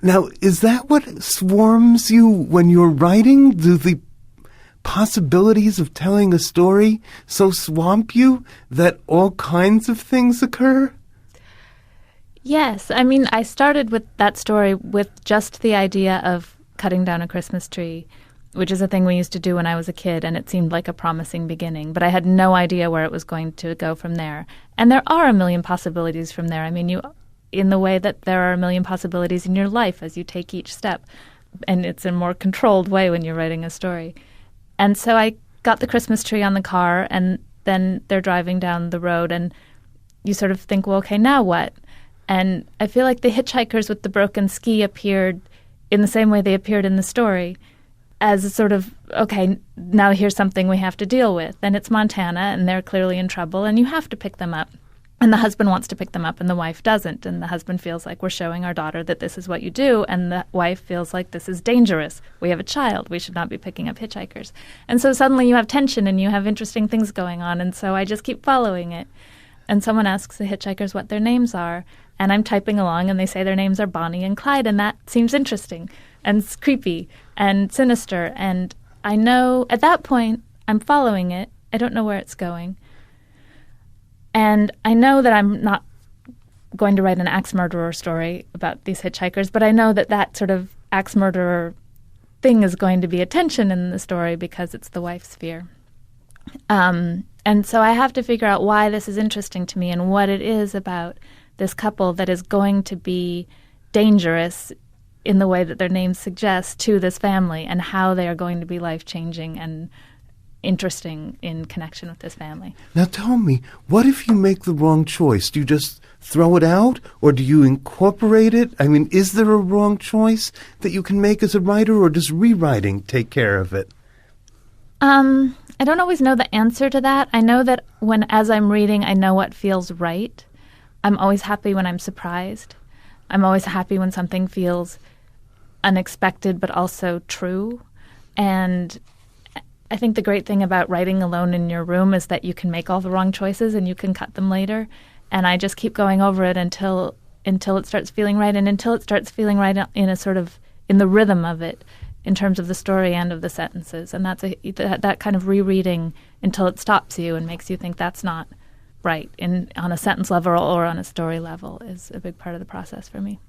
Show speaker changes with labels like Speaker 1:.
Speaker 1: Now, is that what swarms you when you're writing? Do the possibilities of telling a story so swamp you that all kinds of things occur?
Speaker 2: Yes. I mean, I started with that story with just the idea of cutting down a Christmas tree, which is a thing we used to do when I was a kid, and it seemed like a promising beginning. But I had no idea where it was going to go from there. And there are a million possibilities from there. I mean, in the way that there are a million possibilities in your life as you take each step. And it's a more controlled way when you're writing a story. And so I got the Christmas tree on the car, and then they're driving down the road, and you sort of think, well, okay, now what? And I feel like the hitchhikers with the broken ski appeared in the same way they appeared in the story, as a sort of, okay, now here's something we have to deal with. And it's Montana, and they're clearly in trouble, and you have to pick them up. And the husband wants to pick them up, and the wife doesn't. And the husband feels like we're showing our daughter that this is what you do, and the wife feels like this is dangerous. We have a child. We should not be picking up hitchhikers. And so suddenly you have tension, and you have interesting things going on, and so I just keep following it. And someone asks the hitchhikers what their names are, and I'm typing along, and they say their names are Bonnie and Clyde, and that seems interesting and creepy and sinister. And I know at that point I'm following it. I don't know where it's going. And I know that I'm not going to write an axe murderer story about these hitchhikers, but I know that that sort of axe murderer thing is going to be a tension in the story because it's the wife's fear. And so I have to figure out why this is interesting to me and what it is about this couple that is going to be dangerous in the way that their names suggest to this family, and how they are going to be life-changing and interesting in connection with this family.
Speaker 1: Now tell me, what if you make the wrong choice? Do you just throw it out, or do you incorporate it? I mean, is there a wrong choice that you can make as a writer, or does rewriting take care of it?
Speaker 2: I don't always know the answer to that. I know that as I'm reading, I know what feels right. I'm always happy when I'm surprised. I'm always happy when something feels unexpected but also true. And I think the great thing about writing alone in your room is that you can make all the wrong choices and you can cut them later. And I just keep going over it until it starts feeling right, and until it starts feeling right in a sort of in the rhythm of it, in terms of the story and of the sentences. And that's that kind of rereading until it stops you and makes you think that's not right on a sentence level or on a story level is a big part of the process for me.